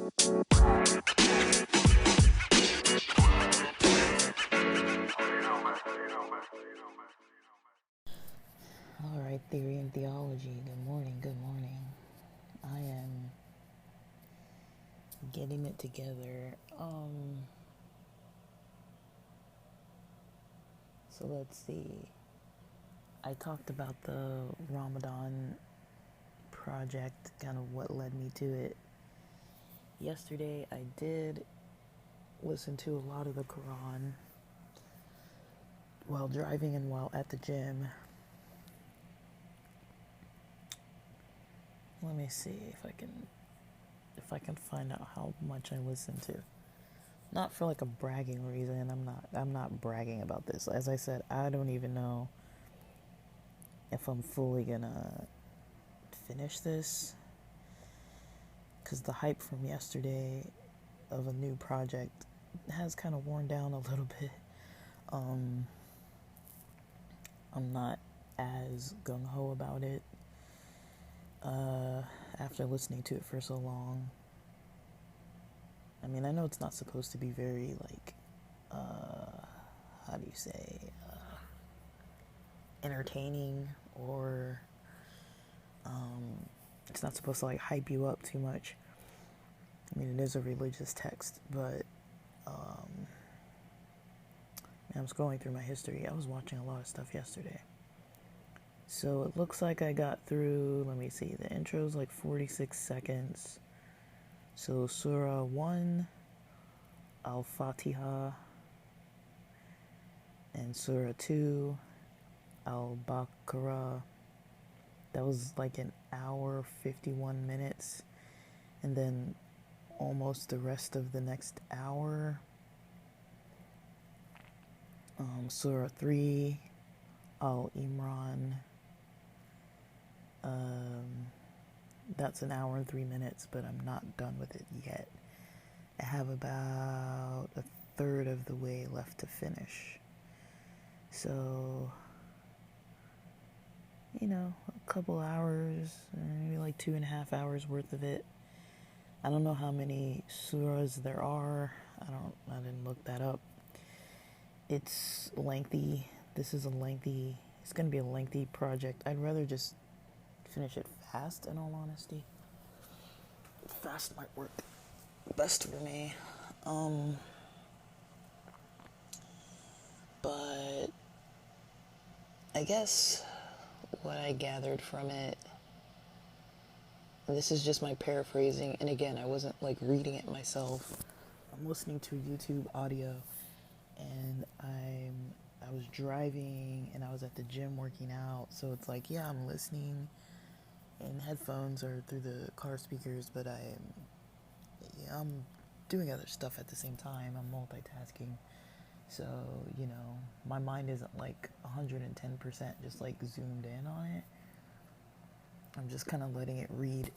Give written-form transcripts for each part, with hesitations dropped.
All right, theory and theology. Good morning. Good morning. I am getting it together. So let's see. I talked about the Ramadan project, kind of what led me to it. Yesterday, I did listen to a lot of the Quran while driving and while at the gym. Let me see if I can find out how much I listened to. Not for like a bragging reason. I'm not bragging about this. As I said, I don't even know if I'm fully gonna finish this, because the hype from yesterday of a new project has kind of worn down a little bit. Um, I'm not as gung-ho about it after listening to it for so long. I mean, I know it's not supposed to be very, like, how do you say, entertaining, or it's not supposed to, like, hype you up too much. I mean, it is a religious text, but I'm scrolling through my history. I was watching a lot of stuff yesterday. So it looks like I got through, let me see, the intro's like 46 seconds. So Surah 1, Al-Fatiha, and Surah 2, Al-Baqarah. That was like an hour, 51 minutes. And then almost the rest of the next hour. Surah 3, Al-Imran. That's an hour and 3 minutes, but I'm not done with it yet. I have about a third of the way left to finish. So, a couple hours, maybe like 2.5 hours worth of it. I don't know how many surahs there are. I didn't look that up. It's lengthy. It's going to be a lengthy project. I'd rather just finish it fast, in all honesty. Fast might work best for me. But I guess what I gathered from it, this is just my paraphrasing, and again, I wasn't like reading it myself. I'm listening to YouTube audio, and I was driving and I was at the gym working out, so it's like, yeah, I'm listening in headphones or through the car speakers, but I'm doing other stuff at the same time. I'm multitasking. So, my mind isn't like 110% just like zoomed in on it. I'm just kind of letting it read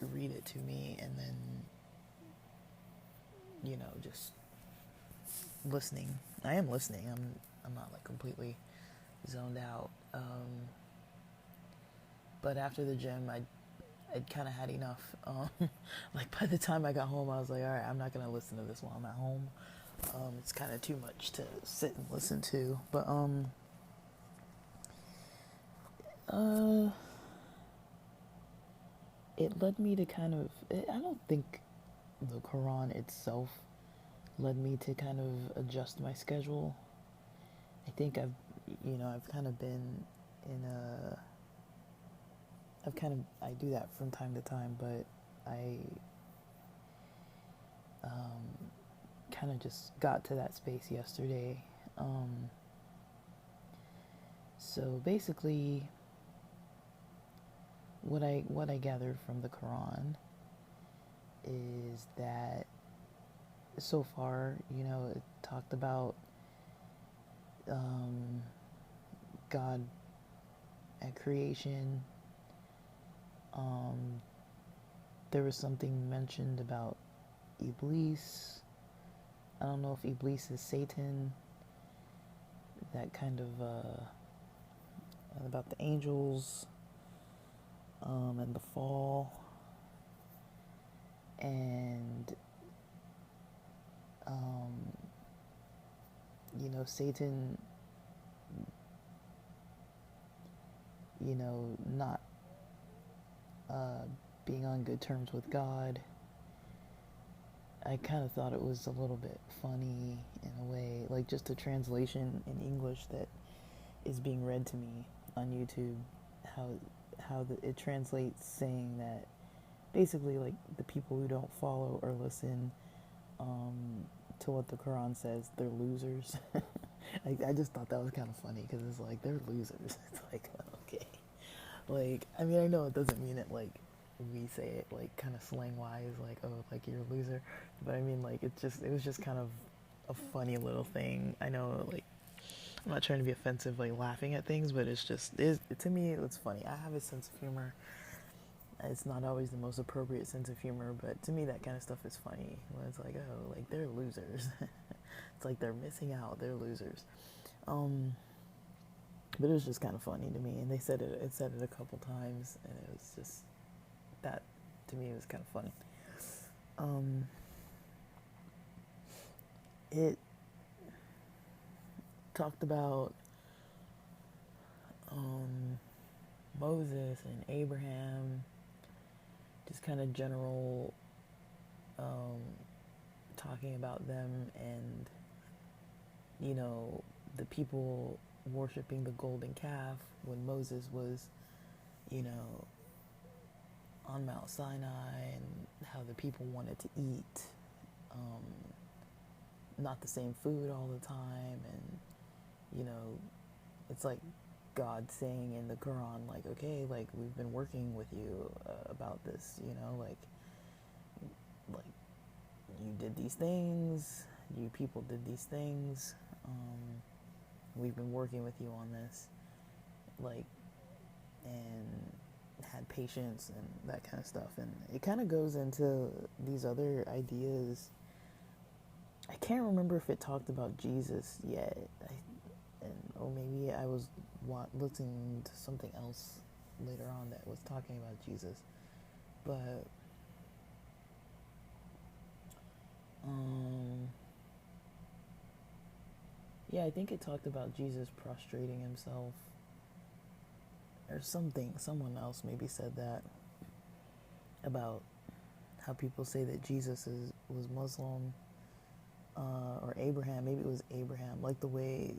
it to me, and then, just listening. I am listening. I'm not like completely zoned out. But after the gym, I'd kind of had enough. Like by the time I got home, I was like, all right, I'm not gonna listen to this while I'm at home. It's kind of too much to sit and listen to. But it led me to kind of. I don't think the Quran itself led me to kind of adjust my schedule. I think I've kind of been in a. I do that from time to time, but I kind of just got to that space yesterday. So basically, what I gathered from the Quran is that so far, it talked about God at creation. There was something mentioned about Iblis. I don't know if Iblis is Satan. That kind of about the angels and the fall, and Satan, not uh, being on good terms with God, I kind of thought it was a little bit funny in a way, like just a translation in English that is being read to me on YouTube, it translates saying that basically like the people who don't follow or listen to what the Quran says, they're losers. I just thought that was kind of funny because it's like they're losers. It's like, okay, like I mean I know it doesn't mean it like we say it like kind of slang wise, like oh like you're a loser, but I mean like it was just kind of a funny little thing. I know like I'm not trying to be offensive, like laughing at things, but to me, it's funny. I have a sense of humor. It's not always the most appropriate sense of humor, but to me, that kind of stuff is funny. When it's like, oh, like they're losers. It's like they're missing out. They're losers. But it was just kind of funny to me, and they said it. It said it a couple times, and it was just that to me it was kind of funny. It talked about Moses and Abraham, just kind of general talking about them and the people worshiping the golden calf when Moses was on Mount Sinai, and how the people wanted to eat not the same food all the time, and it's like God saying in the Quran, like, okay, like we've been working with you about this, like you did these things, you people did these things, we've been working with you on this, like, and had patience and that kind of stuff. And it kind of goes into these other ideas. I can't remember if it talked about Jesus yet, or maybe I was listening to something else later on that was talking about Jesus. But yeah, I think it talked about Jesus prostrating himself or something. Someone else maybe said that about how people say that Jesus was Muslim, or Abraham. Maybe it was Abraham, like the way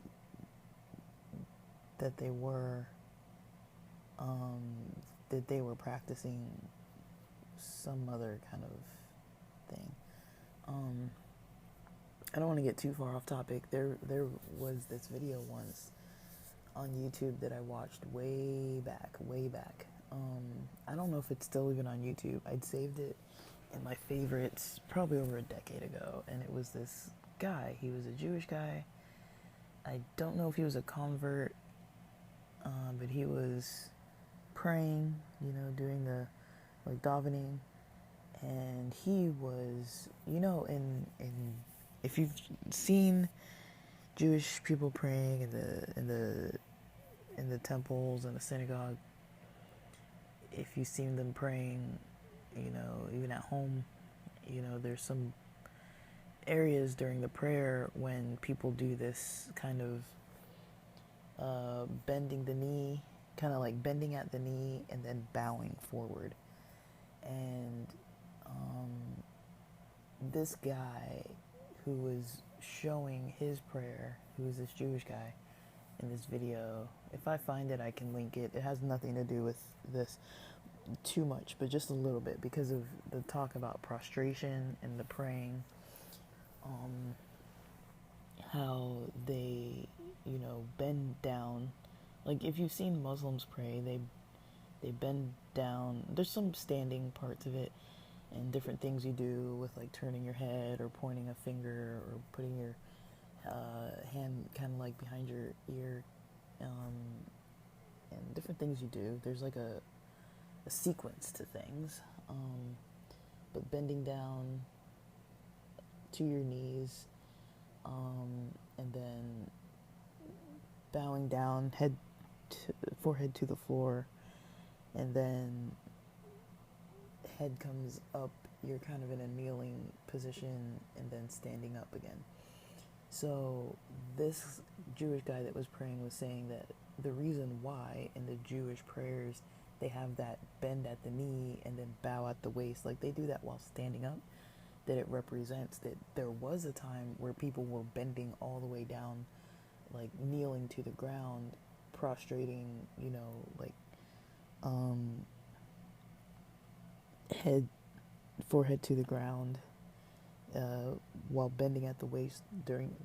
that they were practicing some other kind of thing. I don't want to get too far off topic. There was this video once on YouTube that I watched way back. I don't know if it's still even on YouTube. I'd saved it in my favorites probably over a decade ago, and it was this guy. He was a Jewish guy. I don't know if he was a convert, but he was praying, doing the like davening, and he was, in if you've seen Jewish people praying in the temples and the synagogue, if you've seen them praying, even at home, there's some areas during the prayer when people do this kind of bending the knee, kind of like bending at the knee and then bowing forward. And this guy who was showing his prayer, who was this Jewish guy in this video, if I find it, I can link it. It has nothing to do with this too much, but just a little bit, because of the talk about prostration and the praying, how they, bend down. Like, if you've seen Muslims pray, they bend down. There's some standing parts of it, and different things you do with like turning your head or pointing a finger or putting your hand kind of like behind your ear, and different things you do. There's like a sequence to things, but bending down to your knees, and then bowing down, forehead to the floor, and then head comes up, you're kind of in a kneeling position, and then standing up again. So this Jewish guy that was praying was saying that the reason why in the Jewish prayers they have that bend at the knee and then bow at the waist, like they do that while standing up, that it represents that there was a time where people were bending all the way down, like kneeling to the ground, prostrating, like um, head, forehead to the ground, while bending at the waist during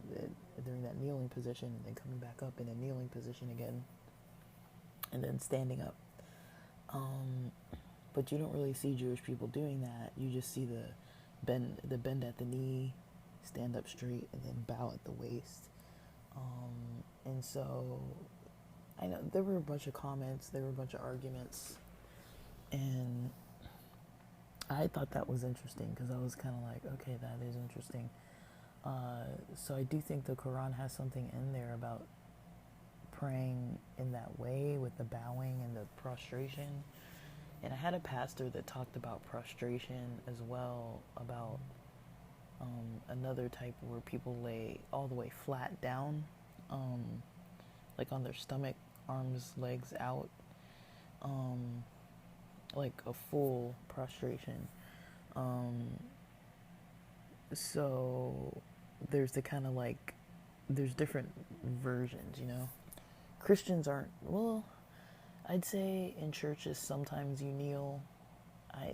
that kneeling position, and then coming back up in a kneeling position again, and then standing up. But you don't really see Jewish people doing that. You just see the bend at the knee, stand up straight, and then bow at the waist. And so I know there were a bunch of comments, there were a bunch of arguments, and I thought that was interesting because I was kind of like, okay, that is interesting. So I do think the Quran has something in there about praying in that way with the bowing and the prostration. And I had a pastor that talked about prostration as well, about another type where people lay all the way flat down, like on their stomach, arms, legs out, like a full prostration. So there's the kind of like, there's different versions. Christians aren't, well, I'd say in churches sometimes you kneel.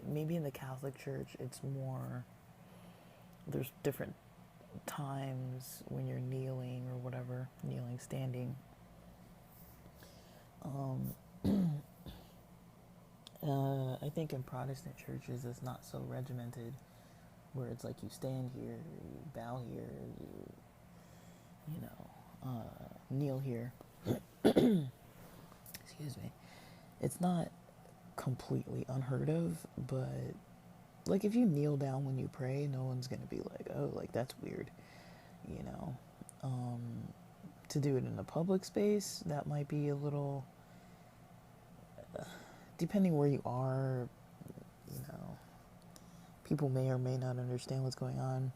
Maybe in the Catholic Church it's more, there's different times when you're kneeling or whatever, kneeling, standing. I think in Protestant churches it's not so regimented, where it's like you stand here, you bow here, kneel here. Excuse me. It's not completely unheard of, but like if you kneel down when you pray, no one's gonna be like, oh, like that's weird, you know. To do it in a public space, that might be a little, depending where you are, you know, people may or may not understand what's going on.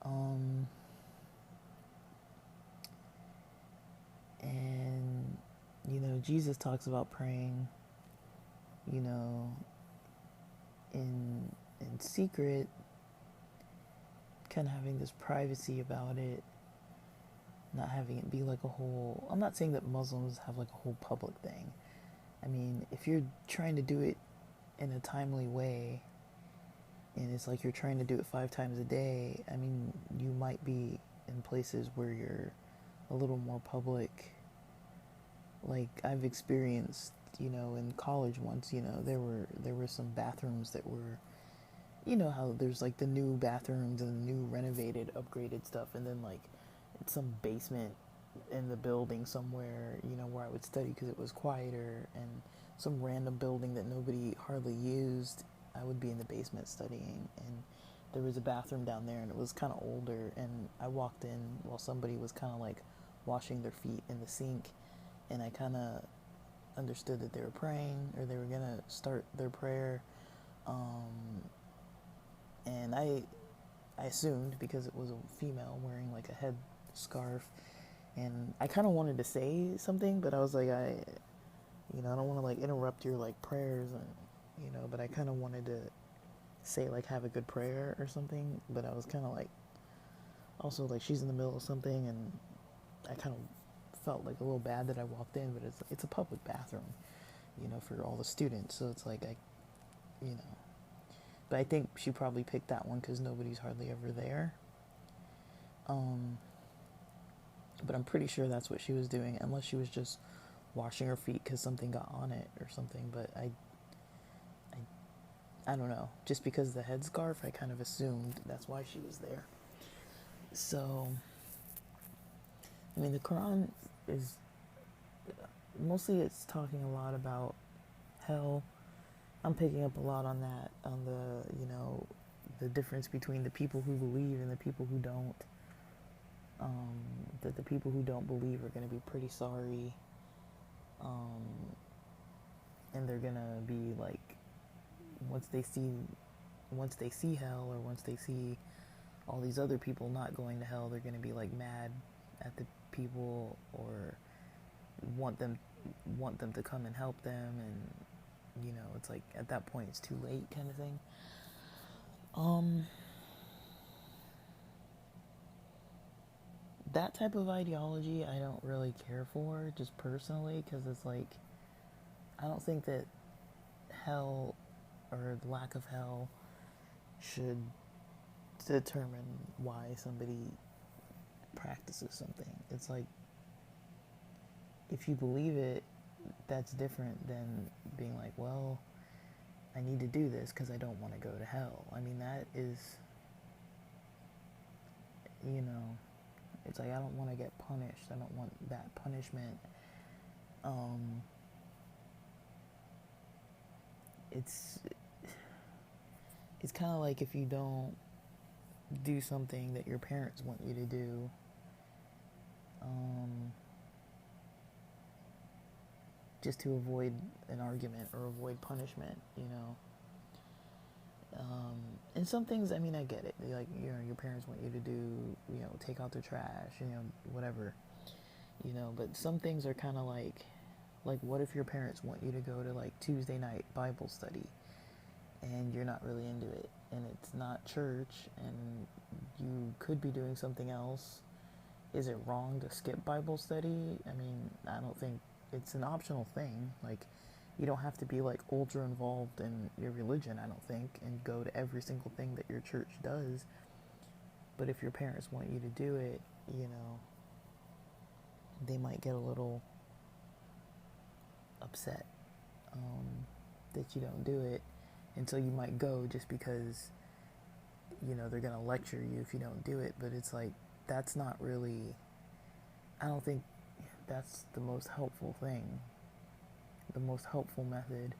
And Jesus talks about praying, you know, in secret, kind of having this privacy about it, not having it be like a whole. I'm not saying that Muslims have like a whole public thing. I mean, if you're trying to do it in a timely way, and it's like you're trying to do it 5 times a day, I mean, you might be in places where you're a little more public. Like I've experienced, in college once, there were some bathrooms that were, how there's like the new bathrooms and the new renovated, upgraded stuff, and then like it's some basement in the building somewhere, where I would study because it was quieter, and some random building that nobody hardly used, I would be in the basement studying, and there was a bathroom down there, and it was kind of older, and I walked in while somebody was kind of like washing their feet in the sink, and I kind of understood that they were praying, or they were gonna start their prayer, and I assumed, because it was a female wearing like a head scarf, and I kind of wanted to say something, but I was like, I don't want to like interrupt your like prayers, and but I kind of wanted to say like have a good prayer or something, but I was kind of like, also like she's in the middle of something, and I kind of felt like a little bad that I walked in, but it's a public bathroom, for all the students, so it's like but I think she probably picked that one because nobody's hardly ever there. But I'm pretty sure that's what she was doing, unless she was just washing her feet because something got on it or something. But I don't know. Just because of the headscarf, I kind of assumed that's why she was there. So, I mean, the Quran is mostly, it's talking a lot about hell. I'm picking up a lot on that, on the difference between the people who believe and the people who don't. That the people who don't believe are going to be pretty sorry, and they're going to be like, once they see hell, or once they see all these other people not going to hell, they're going to be like mad at the people or want them to come and help them, and it's like at that point it's too late kind of thing. That type of ideology I don't really care for, just personally, because it's like I don't think that hell or the lack of hell should determine why somebody practices something. It's like if you believe it, that's different than being like, well, I need to do this because I don't want to go to hell. I mean, that is, it's like I don't want to get punished. I don't want that punishment. It's kind of like if you don't do something that your parents want you to do, just to avoid an argument or avoid punishment, and some things, I mean, I get it. Like, your parents want you to do, take out their trash, whatever, but some things are kind of like, what if your parents want you to go to, like, Tuesday night Bible study and you're not really into it and it's not church and you could be doing something else? Is it wrong to skip Bible study? I mean, I don't think it's an optional thing. Like, you don't have to be like ultra involved in your religion, I don't think, and go to every single thing that your church does. But if your parents want you to do it, they might get a little upset that you don't do it. And so you might go just because, they're going to lecture you if you don't do it. But it's like, that's not really, I don't think that's the most helpful thing, the most helpful method.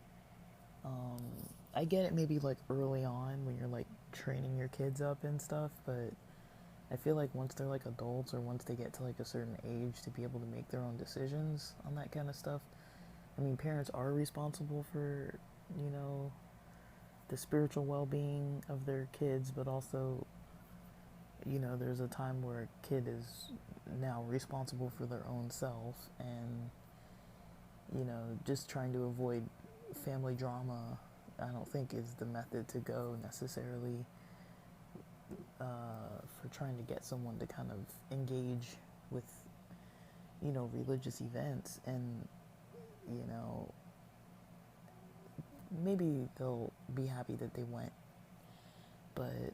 I get it maybe like early on when you're like training your kids up and stuff, but I feel like once they're like adults or once they get to like a certain age to be able to make their own decisions on that kind of stuff, I mean, parents are responsible for, the spiritual well-being of their kids, but also, there's a time where a kid is now responsible for their own self, and, just trying to avoid family drama, I don't think is the method to go necessarily, for trying to get someone to kind of engage with, religious events. And, maybe they'll be happy that they went, but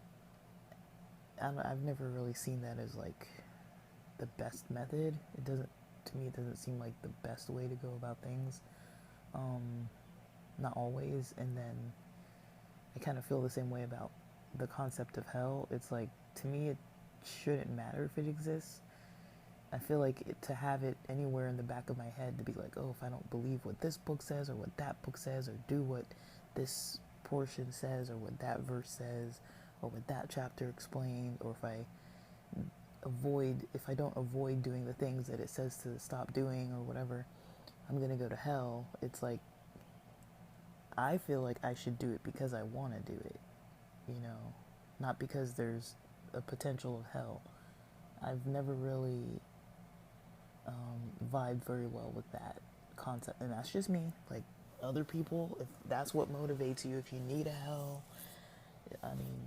I've never really seen that as like the best method. To me, it doesn't seem like the best way to go about things. Not always. And then I kind of feel the same way about the concept of hell. It's like, to me, it shouldn't matter if it exists. I feel like to have it anywhere in the back of my head, to be like, oh, if I don't believe what this book says or what that book says, or do what this portion says or what that verse says or what that chapter explained, or if I don't avoid doing the things that it says to stop doing or whatever, I'm gonna go to hell. It's like, I feel like I should do it because I want to do it, not because there's a potential of hell. I've never really vibe very well with that concept, and that's just me. Like, other people, if that's what motivates you, if you need a hell, I mean,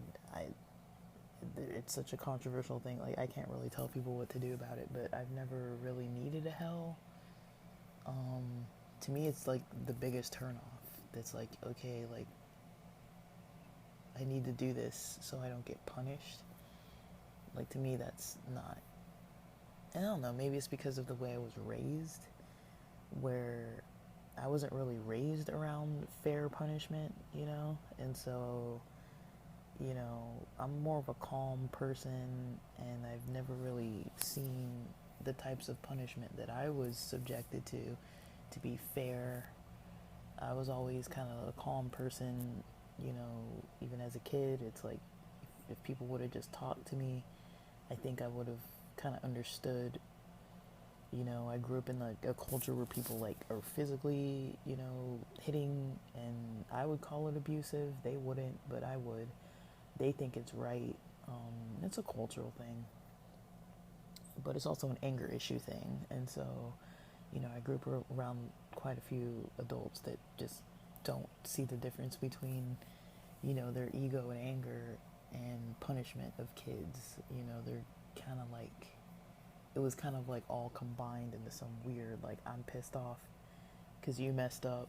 it's such a controversial thing. Like, I can't really tell people what to do about it, but I've never really needed a hell. To me, it's like the biggest turnoff. That's like, okay, like, I need to do this so I don't get punished. Like, to me, that's not, I don't know, maybe it's because of the way I was raised, where I wasn't really raised around fair punishment, and so, I'm more of a calm person, and I've never really seen the types of punishment that I was subjected to be fair. I was always kind of a calm person, even as a kid. It's like, if people would have just talked to me, I think I would have kind of understood. I grew up in like a culture where people like are physically, hitting, and I would call it abusive. They wouldn't, but I would. They think it's right. It's a cultural thing, but it's also an anger issue thing. And so, I grew up around quite a few adults that just don't see the difference between, their ego and anger and punishment of kids. They're kind of like, it was kind of like all combined into some weird, like, I'm pissed off because you messed up,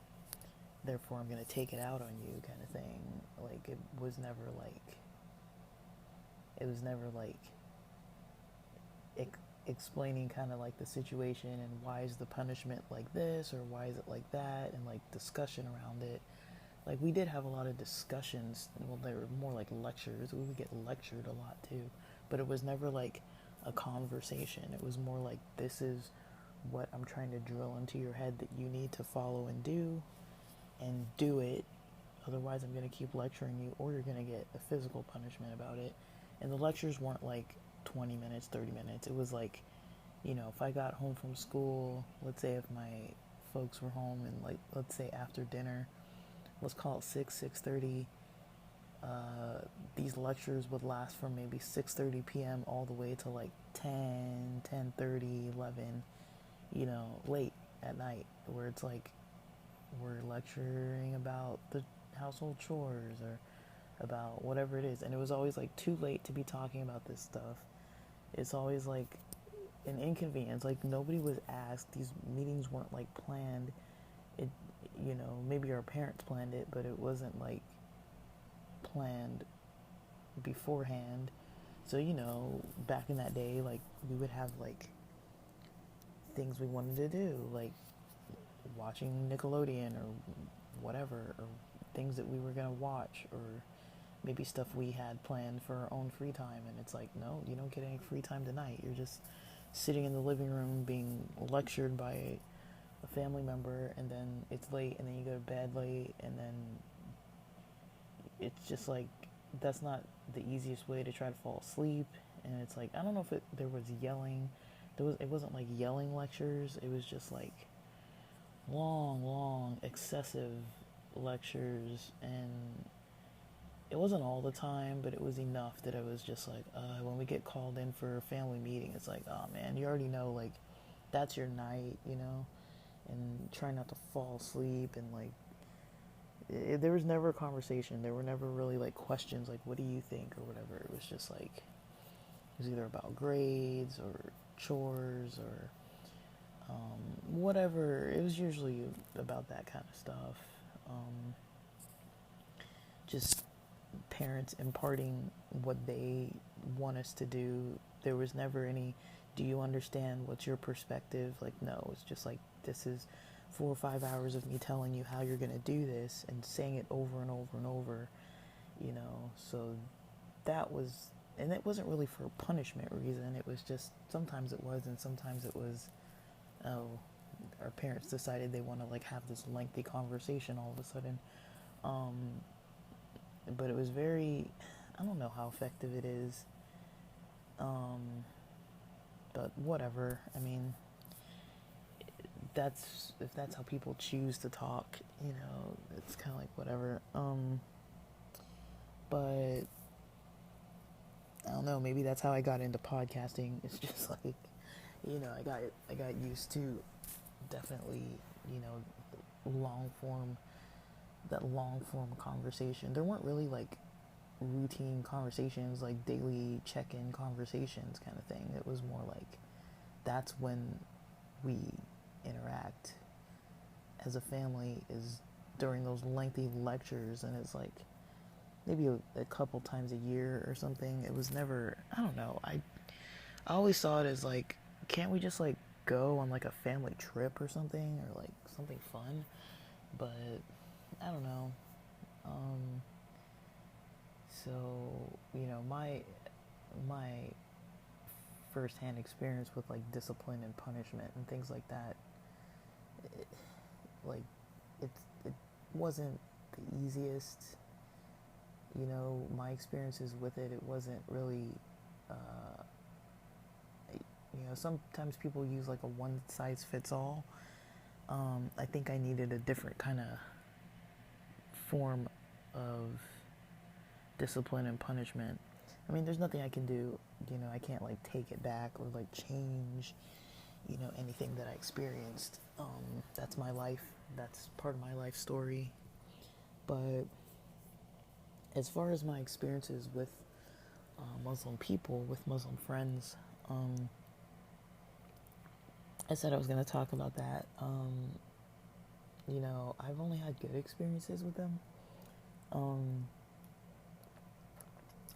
therefore I'm going to take it out on you kind of thing. Like, it was never like explaining kind of like the situation and why is the punishment like this or why is it like that, and like discussion around it. Like, we did have a lot of discussions. Well, they were more like lectures. We would get lectured a lot too, but it was never like a conversation. It was more like, this is what I'm trying to drill into your head that you need to follow and do it. Otherwise, I'm going to keep lecturing you, or you're going to get a physical punishment about it. And the lectures weren't like 20 minutes, 30 minutes. It was like, if I got home from school, let's say if my folks were home, and like, let's say after dinner, let's call it 6:30, these lectures would last from maybe 6:30 p.m. all the way to like 10:30, 11, late at night, where it's like we're lecturing about the household chores or about whatever it is. And it was always like too late to be talking about this stuff. It's always like an inconvenience. Like, nobody was asked. These meetings weren't like planned. It, maybe our parents planned it, but it wasn't like planned beforehand. So, back in that day, like, we would have like things we wanted to do, like watching Nickelodeon or whatever, or things that we were going to watch, or maybe stuff we had planned for our own free time. And it's like, no, you don't get any free time tonight. You're just sitting in the living room being lectured by a family member, and then it's late, and then you go to bed late, and then it's just like, that's not the easiest way to try to fall asleep. And it's like, I don't know if there was yelling. It wasn't like yelling lectures. It was just like long, excessive lectures, and it wasn't all the time, but it was enough that it was just like, when we get called in for a family meeting, it's like, oh man, you already know, like, that's your night, and try not to fall asleep. And like, there was never a conversation. There were never really like questions like, what do you think, or whatever. It was just like, it was either about grades or chores or whatever. It was usually about that kind of stuff. Just parents imparting what they want us to do. There was never any, do you understand, what's your perspective? Like, no, it's just like, this is 4 or 5 hours of me telling you how you're going to do this and saying it over and over and over, so that was, and it wasn't really for a punishment reason. It was just, sometimes it was, and sometimes it was, oh, our parents decided they want to like have this lengthy conversation all of a sudden. But it was very, I don't know how effective it is, but whatever. I mean, if that's how people choose to talk, it's kind of like whatever. But I don't know, maybe that's how I got into podcasting. It's just like, I got used to, definitely, long form conversation. There weren't really like routine conversations, like daily check-in conversations kind of thing. It was more like, that's when we interact as a family, is during those lengthy lectures. And it's like maybe a couple times a year or something. It was never, I don't know, I always saw it as like, can't we just like go on like a family trip or something, or like something fun? But I don't know. So, my firsthand experience with like discipline and punishment and things like that, it, like, it wasn't the easiest. My experiences with it wasn't really, sometimes people use like a one size fits all. I think I needed a different kind of form of discipline and punishment. I mean, there's nothing I can do. I can't like take it back or like change, anything that I experienced. That's my life. That's part of my life story. But as far as my experiences with Muslim people, with Muslim friends, I said I was going to talk about that. I've only had good experiences with them.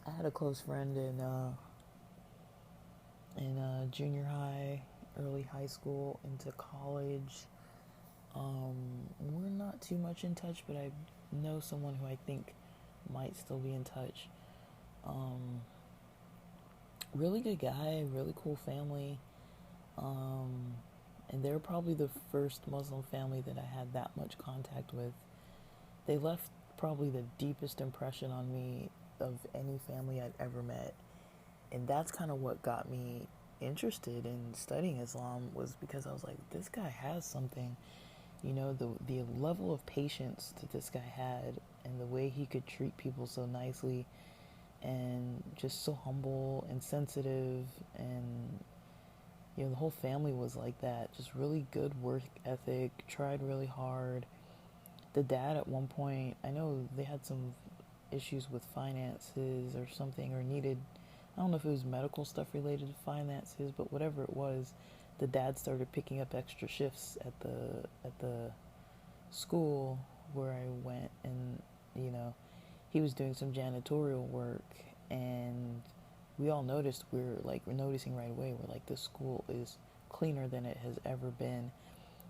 I had a close friend in junior high, early high school, into college. We're not too much in touch, but I know someone who I think might still be in touch. Really good guy, really cool family. And they're probably the first Muslim family that I had that much contact with. They left probably the deepest impression on me of any family I'd ever met. And that's kind of what got me interested in studying Islam, was because I was like, this guy has something. The level of patience that this guy had, and the way he could treat people so nicely, and just so humble and sensitive, and the whole family was like that. Just really good work ethic, tried really hard. The dad at one point, I know they had some issues with finances or something, or needed, I don't know if it was medical stuff related to finances, but whatever it was, the dad started picking up extra shifts at the school where I went, and he was doing some janitorial work, and we all noticed, we're noticing right away, we're like, this school is cleaner than it has ever been.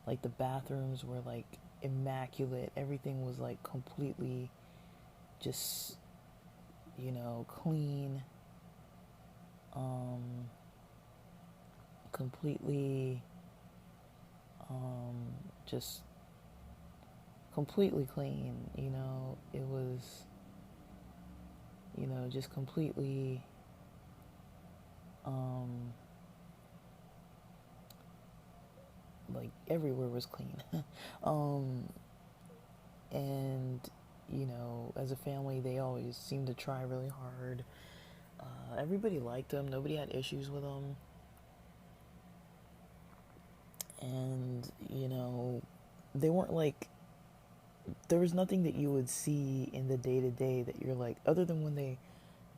Like, the bathrooms were like immaculate, everything was like completely just clean, completely just completely clean. It was just completely like everywhere was clean. And as a family, they always seemed to try really hard. Everybody liked them, nobody had issues with them. And they weren't like, there was nothing that you would see in the day-to-day that you're like, other than when they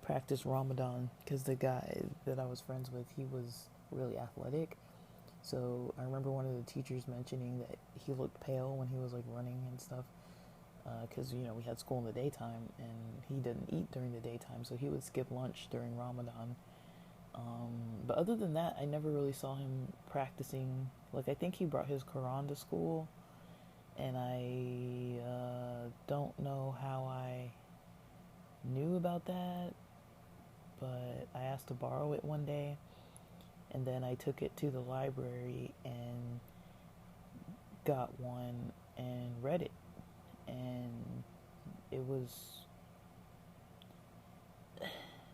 practiced Ramadan, because the guy that I was friends with, he was really athletic. So I remember one of the teachers mentioning that he looked pale when he was like running and stuff, because we had school in the daytime, and he didn't eat during the daytime, so he would skip lunch during Ramadan. But other than that, I never really saw him practicing. Like, I think he brought his Quran to school, and I don't know how I knew about that, but I asked to borrow it one day, and then I took it to the library and got one and read it, and it was,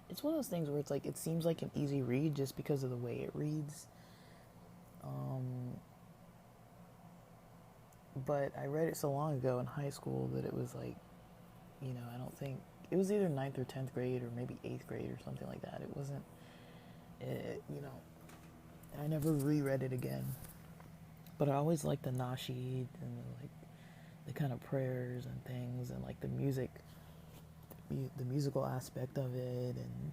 it's one of those things where it's like, it seems like an easy read just because of the way it reads. But I read it so long ago in high school that it was like, I don't think, it was either 9th or 10th grade, or maybe 8th grade or something like that. It wasn't, I never reread it again. But I always liked the nasheed, and the kind of prayers and things, and like the music, the musical aspect of it, and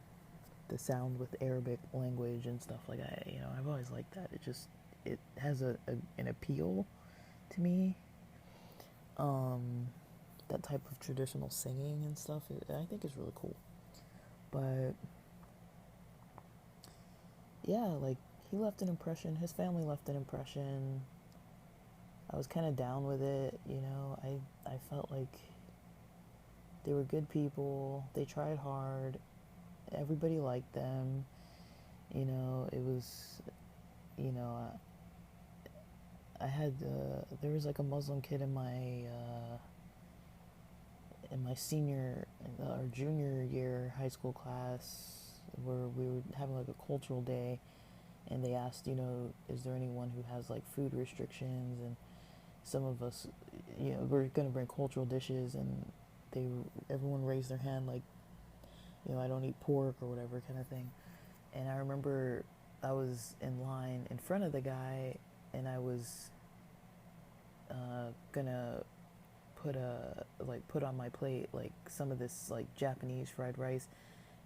the sound with Arabic language and stuff like that. I've always liked that. It has an appeal to me. That type of traditional singing and stuff, I think is really cool. But yeah, like, he left an impression. His family left an impression. I was kind of down with it. I felt like they were good people. They tried hard. Everybody liked them. It was, I had, there was like a Muslim kid in my senior or junior year high school class, where we were having like a cultural day, and they asked, is there anyone who has like food restrictions, and some of us, we're going to bring cultural dishes, and everyone raised their hand, like, I don't eat pork or whatever kind of thing. And I remember I was in line in front of the guy, and I was gonna put on my plate like some of this like Japanese fried rice,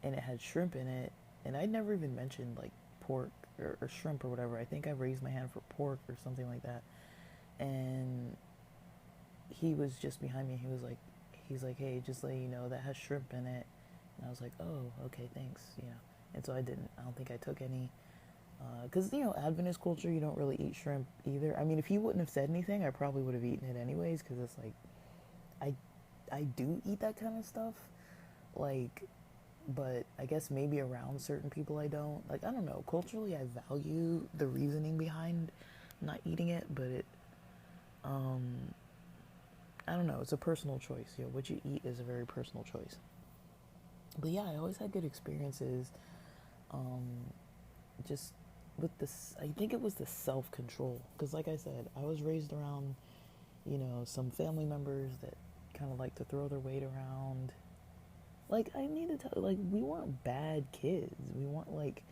and it had shrimp in it, and I'd never even mentioned like pork or shrimp or whatever. I think I raised my hand for pork or something like that, and he was just behind me. He's like, hey, just let you know that has shrimp in it, and I was like, oh, okay, thanks, And so I didn't. I don't think I took any. Because, Adventist culture, you don't really eat shrimp either. I mean, if he wouldn't have said anything, I probably would have eaten it anyways, because it's like, I, I do eat that kind of stuff. Like, but I guess maybe around certain people I don't. Like, I don't know. Culturally, I value the reasoning behind not eating it, but I don't know. It's a personal choice. What you eat is a very personal choice. But yeah, I always had good experiences. Um, just with this, I think it was the self control. Because, like I said, I was raised around, some family members that kind of like to throw their weight around. Like, I need to tell, like, we weren't bad kids. We weren't like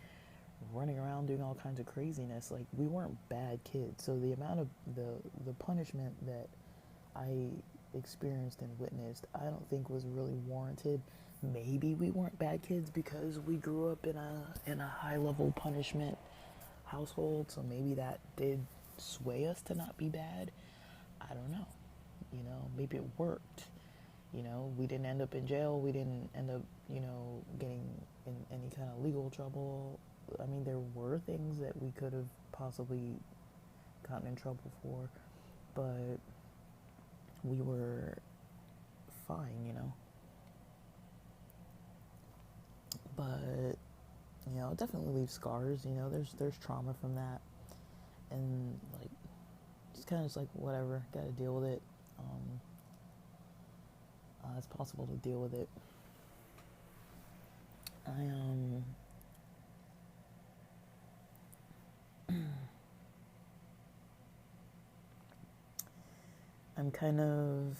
running around doing all kinds of craziness. Like, we weren't bad kids. So the amount of the punishment that I experienced and witnessed, I don't think was really warranted. Maybe we weren't bad kids because we grew up in a high level punishment household, so maybe that did sway us to not be bad. I don't know. Maybe it worked. We didn't end up in jail. We didn't end up, getting in any kind of legal trouble. I mean, there were things that we could have possibly gotten in trouble for, but we were fine. But it definitely leaves scars. There's trauma from that, and like just kind of just like whatever, got to deal with it. It's possible to deal with it. I'm kind of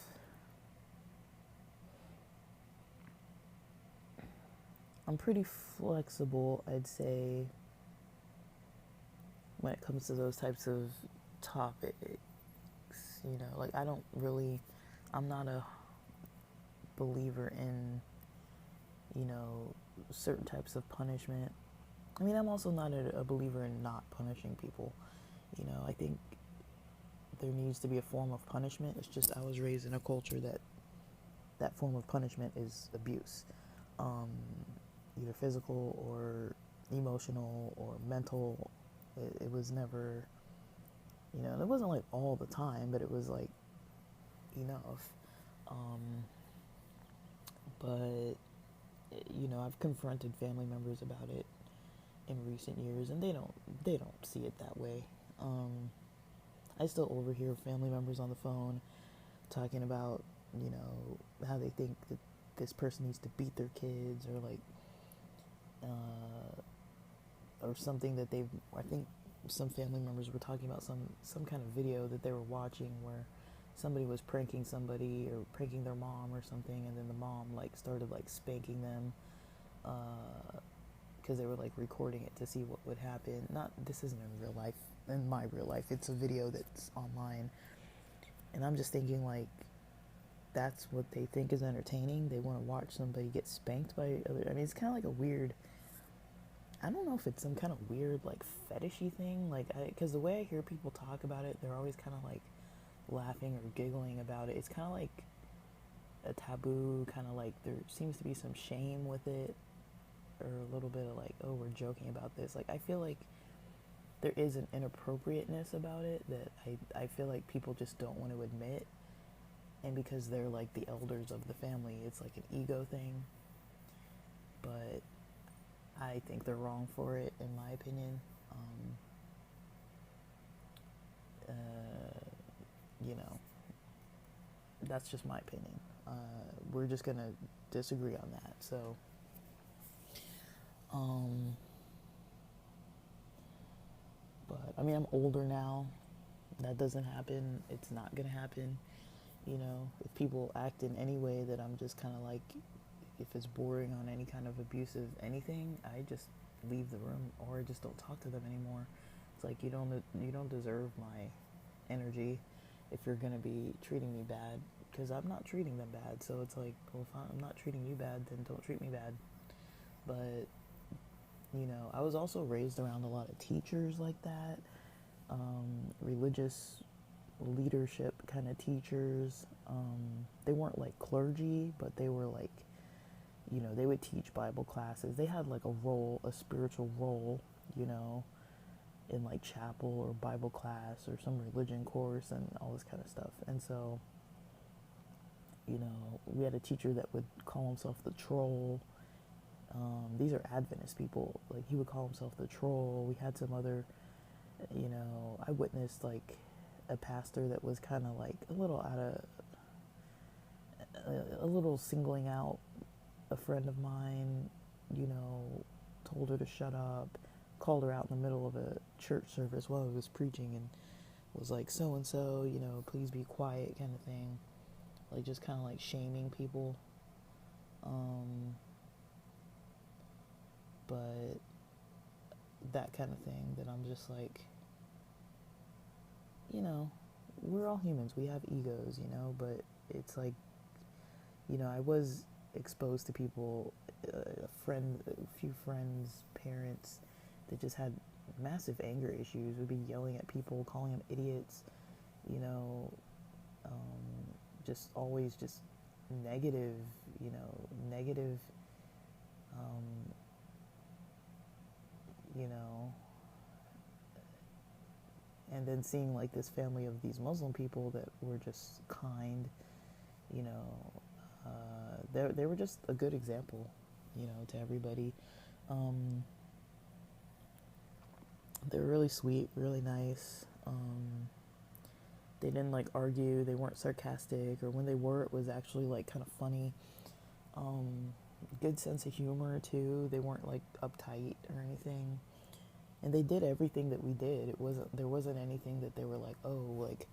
I'm pretty flexible, I'd say, when it comes to those types of topics. Like I'm not a believer in, certain types of punishment. I mean, I'm also not a believer in not punishing people. I think there needs to be a form of punishment. It's just I was raised in a culture that form of punishment is abuse, either physical or emotional or mental. It was never, it wasn't like all the time, but it was like enough. But I've confronted family members about it in recent years, and they don't see it that way. I still overhear family members on the phone talking about how they think that this person needs to beat their kids, or like or something that they've. I think some family members were talking about some kind of video that they were watching where somebody was pranking somebody or pranking their mom or something, and then the mom like started like spanking them because they were like recording it to see what would happen. Not This isn't in real life, in my real life. It's a video that's online, and I'm just thinking like that's what they think is entertaining. They want to watch somebody get spanked by other. I mean, it's kind of like a weird. I don't know if it's some kind of weird like fetishy thing, like because the way I hear people talk about it, they're always kind of like laughing or giggling about it. It's kind of like a taboo, kind of like there seems to be some shame with it, or a little bit of like, oh, we're joking about this. Like I feel like there is an inappropriateness about it that I feel like people just don't want to admit, and because they're like the elders of the family, it's like an ego thing. But I think they're wrong for it, in my opinion. That's just my opinion. We're just gonna disagree on that. So, but I mean, I'm older now. That doesn't happen. It's not gonna happen. If people act in any way that I'm just kind of like, if it's bordering on any kind of abusive anything, I just leave the room or I just don't talk to them anymore. It's like you don't deserve my energy if you're gonna be treating me bad, because I'm not treating them bad. So it's like, well, if I'm not treating you bad, then don't treat me bad. But I was also raised around a lot of teachers like that, religious leadership kind of teachers. They weren't like clergy, but they were like, they would teach Bible classes. They had like a role, a spiritual role, in like chapel or Bible class or some religion course and all this kind of stuff. And so, we had a teacher that would call himself the troll. These are Adventist people. Like, he would call himself the troll. We had some other, I witnessed like a pastor that was kind of like a little singling out a friend of mine, told her to shut up, called her out in the middle of a church service while I was preaching and was like, so and so, please be quiet kind of thing. Like, just kind of like shaming people. But that kind of thing, that I'm just like, we're all humans. We have egos, but it's like, I was exposed to people, a few friends, parents that just had massive anger issues, would be yelling at people, calling them idiots, just always just negative, negative, um, you know, and then seeing like this family of these Muslim people that were just kind, they were just a good example, to everybody. They were really sweet, really nice. They didn't like argue. They weren't sarcastic, or when they were, it was actually like kind of funny. Good sense of humor too. They weren't like uptight or anything. And they did everything that we did. There wasn't anything that they were like, oh, like,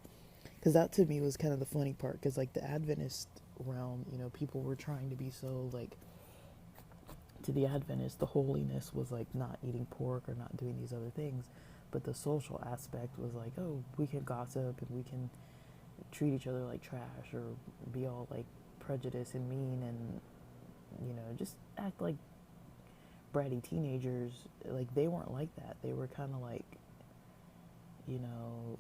because that to me was kind of the funny part. Because like the Adventist realm, people were trying to be so like, to the Adventists, the holiness was like not eating pork or not doing these other things, but the social aspect was like, oh, we can gossip and we can treat each other like trash, or be all like prejudiced and mean, and just act like bratty teenagers. Like, they weren't like that. They were kind of like, when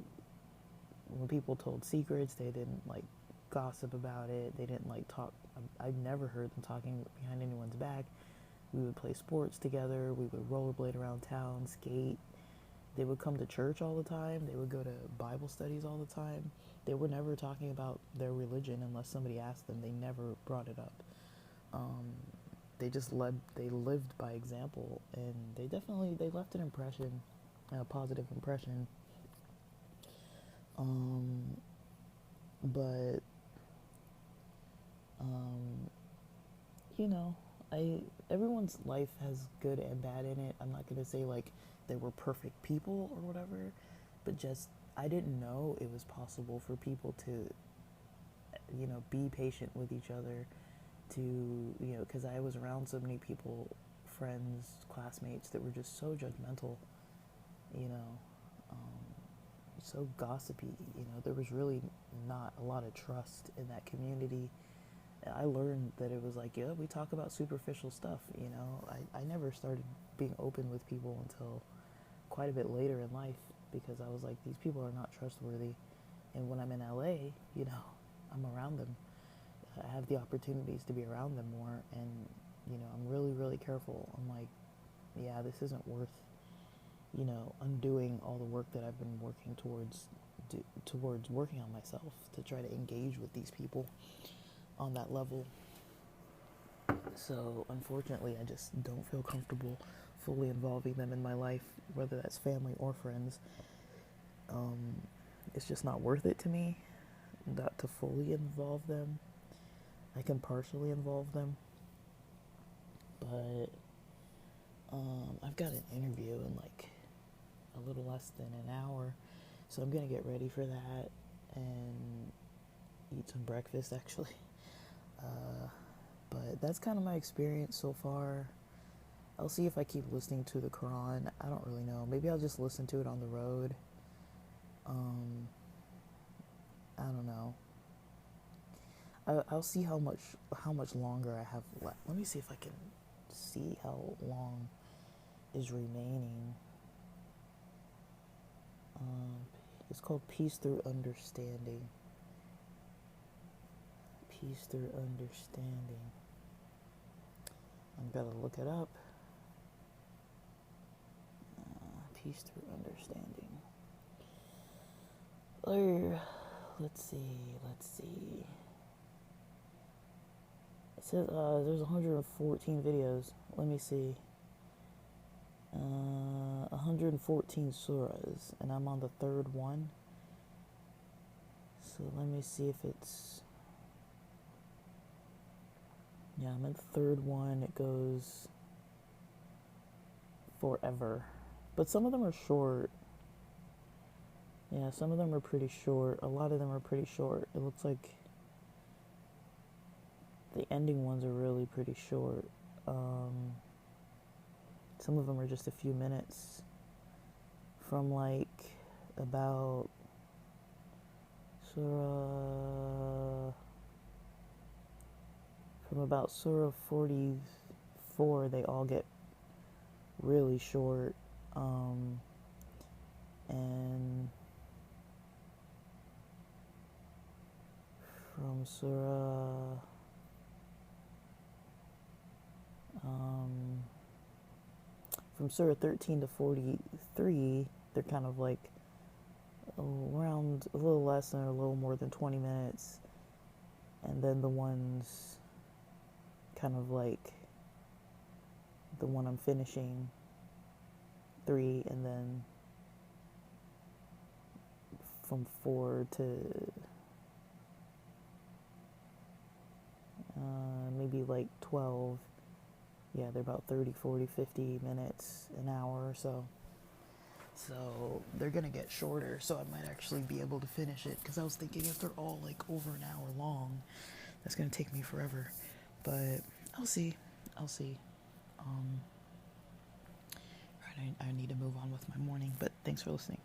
people told secrets, they didn't like gossip about it. They didn't like talk. I've never heard them talking behind anyone's back. We would play sports together. We would rollerblade around town, skate. They would come to church all the time. They would go to Bible studies all the time. They were never talking about their religion unless somebody asked them. They never brought it up. They lived by example, and they left an impression, a positive impression. But everyone's life has good and bad in it. I'm not gonna say like they were perfect people or whatever, but just I didn't know it was possible for people to, be patient with each other, to, because I was around so many people, friends, classmates, that were just so judgmental, you know, so gossipy. There was really not a lot of trust in that community. I learned that it was like, yeah, we talk about superficial stuff, I never started being open with people until quite a bit later in life, because I was like, these people are not trustworthy. And when I'm in LA, I'm around them. I have the opportunities to be around them more, and, I'm really, really careful. I'm like, yeah, this isn't worth, undoing all the work that I've been working towards working on myself, to try to engage with these people on that level. So unfortunately, I just don't feel comfortable fully involving them in my life, whether that's family or friends. It's just not worth it to me, not to fully involve them. I can partially involve them, but I've got an interview in like a little less than an hour, so I'm gonna get ready for that and eat some breakfast actually. But that's kind of my experience so far. I'll see if I keep listening to the Quran. I don't really know. Maybe I'll just listen to it on the road. I don't know. I'll see how much longer I have left. Let me see if I can see how long is remaining. It's called Peace Through Understanding. Peace Through Understanding. I've got to look it up. Peace Through Understanding. Let's see. It says there's 114 videos. Let me see. 114 surahs, and I'm on the third one. So let me see if it's... Yeah, I'm at the third one. It goes forever. But some of them are short. Yeah, some of them are pretty short. A lot of them are pretty short. It looks like the ending ones are really pretty short. Some of them are just a few minutes. From like about Surah 44, they all get really short. And from Surah 13 to 43, they're kind of like around a little less than or a little more than 20 minutes. And then the ones kind of like the one I'm finishing, 3, and then from 4 to maybe like 12. Yeah, they're about 30, 40, 50 minutes, an hour or so. So they're going to get shorter, so I might actually be able to finish it, because I was thinking if they're all like over an hour long, that's going to take me forever. But I'll see. Right, I need to move on with my morning, but thanks for listening.